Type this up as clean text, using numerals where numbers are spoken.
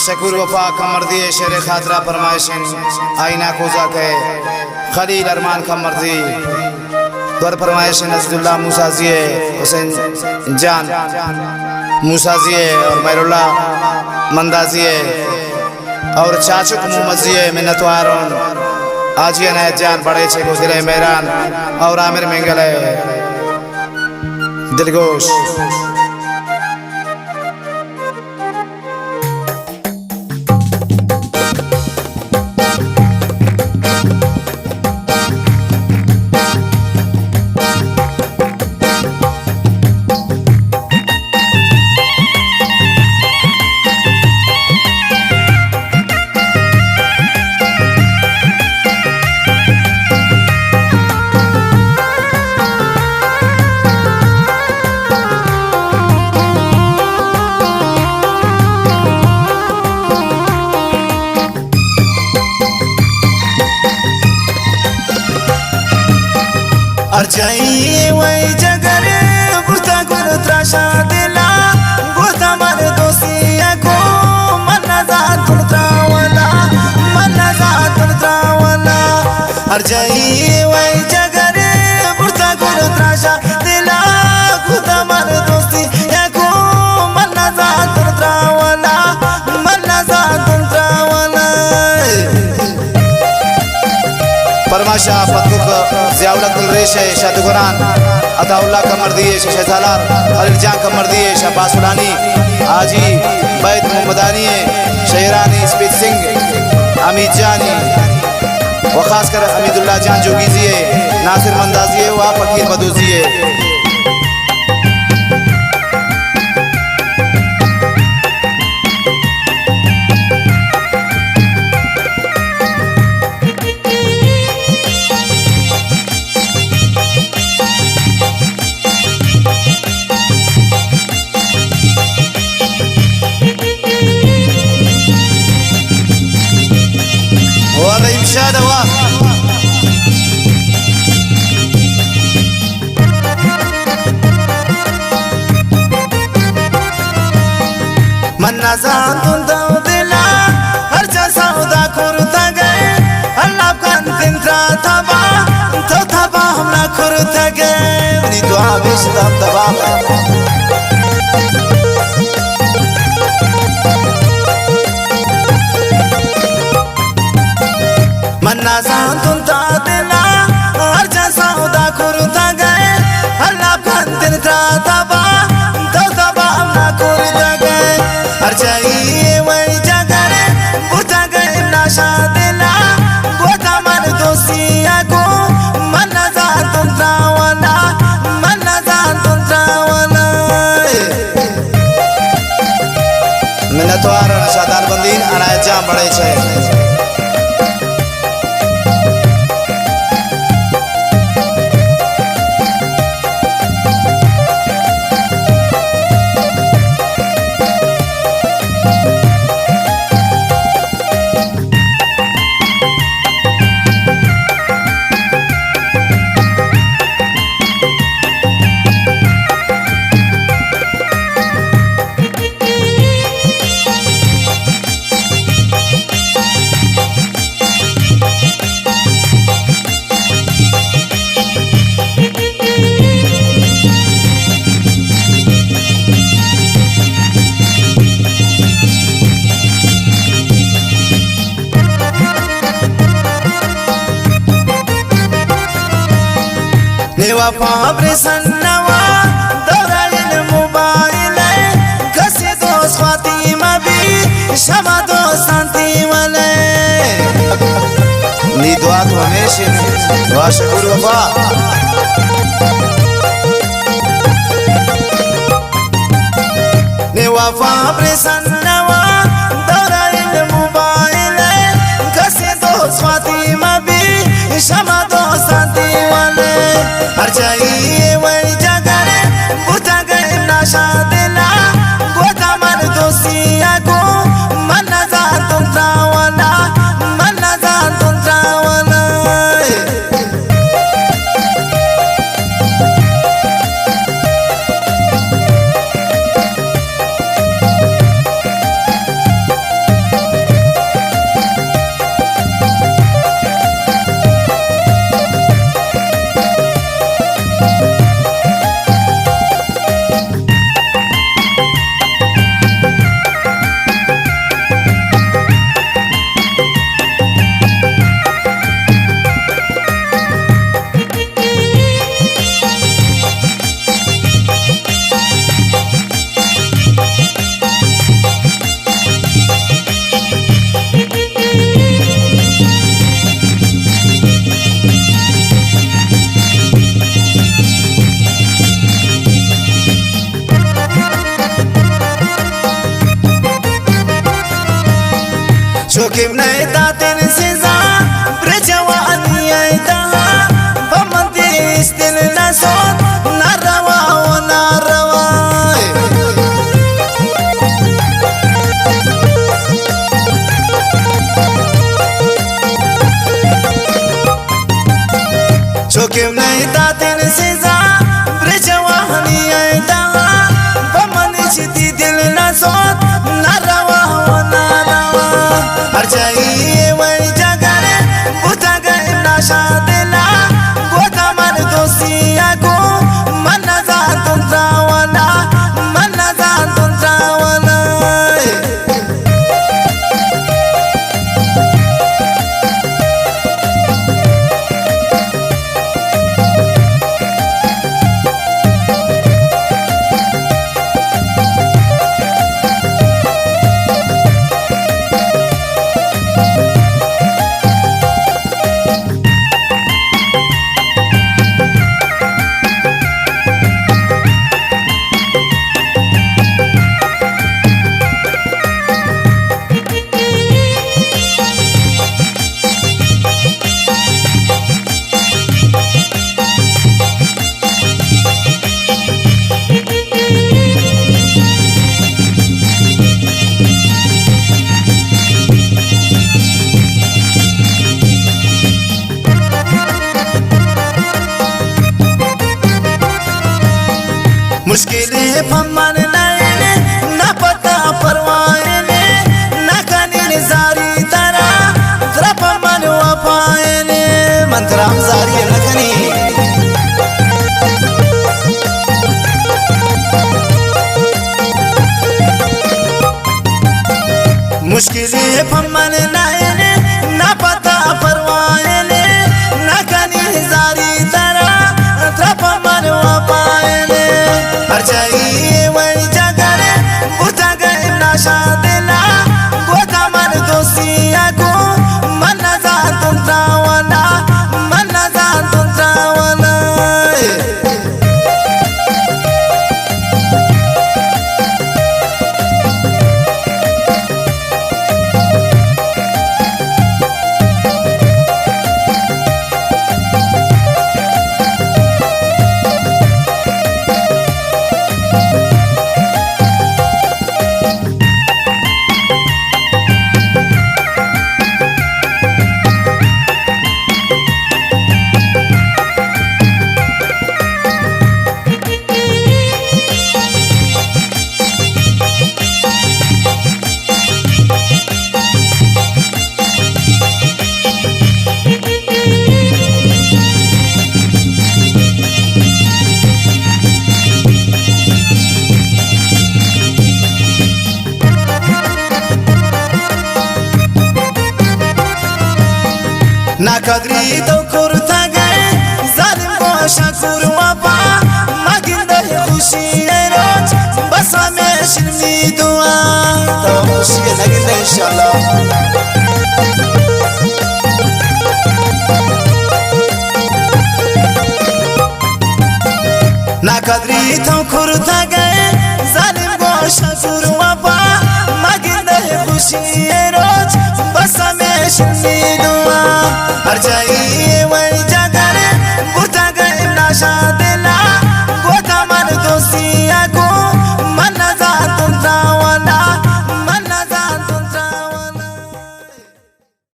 शकूर वफा कमर दिए शेर खातरा फरमाइशन आईना कोजा के खलील अरमान कमर दी दर फरमाइशन अज़दुल्ला मूसा जिए हुसैन जान मूसा जिए और मैरुल्ला मंदा जिए और चाचुक मोहम्मद जिए मिन्नत वारोन आजिया नया जान बड़े छे को दिले मेहरान और आमिर मंगले दिलगोश अर्जाई वही जगर गुस्ता गुरु त्राशा दिला गुस्ता मर दोसिया को मनजा तुलत्रावला मनजा तुलत्रावला अर्जाई वही जगर गुस्ता गुरु त्राशा दिला गुस्ता मर दोसिया को मनजा तुलत्रावला मनजा तुलत्रावला परमाशा पतुक ज़ियाउल्लाह कुलरेशे शादुगरान अताउल्लाह कमर दिए शहजालार अलीजान कमर दिए शाबासुलानी आजी बैत मोहम्मदानी शहरानी स्पीत सिंह अमीद जानी व खासकर अमीदुल्लाह जान जोगीजिए नासिर मंदाजिए व फकीर बदूजिए मन्ना ज़ातुन दाउदिला हर चा सौदा कुरुता गए अल्लाह कान तिंत्रा थबा तो थबा हमना कुरुता गए मनी दुआ बेशदाम दबा मन्ना ज़ातुन दाउदिला हर चा सौदा कुरुता गए अल्लाह कान तिंत्रा थबा तो थबा हमना कुरुता गए अर्जाई वही जगर बुझा गए नाशा दिला गोता मन दोसिया को मनजा तुलत्रावला मनजा तुलत्रावला मिन्नत वारोन शादान बंदीन अनायत जान बड़े छे वफा प्रसन्नवा दौराइन मोबाइल कसे दोस्त फातिमा भी शमा दो शांति वाले नी दुआ तो हमेशा दुआ शकूर वफा ने वफा प्रसन्नवा दौराइन मोबाइल कसे दोस्त फातिमा भी शमा दो शांति वाले अर्जाई वही जगर बुझा गए नाशा दिला गोता मन दोसिया को मनजा तुलत्रावला मनजा तुलत्रावला Chokim na itatin siza Brejawani aitaha Pamanti istin nasot Narawa wa narawa Chokim na itatin siza Brejawani aitaha Pamanti chiti dil nasot Narawa wa narawa Arjai wai jagare Butaga nasha dila Gota mar dosiya ko Manna zantun trawana Manna zantun trawana मुश्किलें फमन नैने ना पता परवाएने ना कानीन जारी तरा तरा फमन वफाएने मंत्राम जारी न कनी मुश्किलें फमन नैने ना पता परवाएने ना कानीन जारी तरा तरा फमन वफाएने Arjai wai jagare Butaga nasha dila Gota mar dosiya ko Manna zantun trawana Manna zantun trawana Na kadri to kurta gaye Zalim ko shakur wapa Maginda hai khushi hai roj Bas hame shirmi dua Tawam khushi hai naginda inshallah Na kadri to kurta gaye Zalim ko shakur wapa Maginda hai khushi hai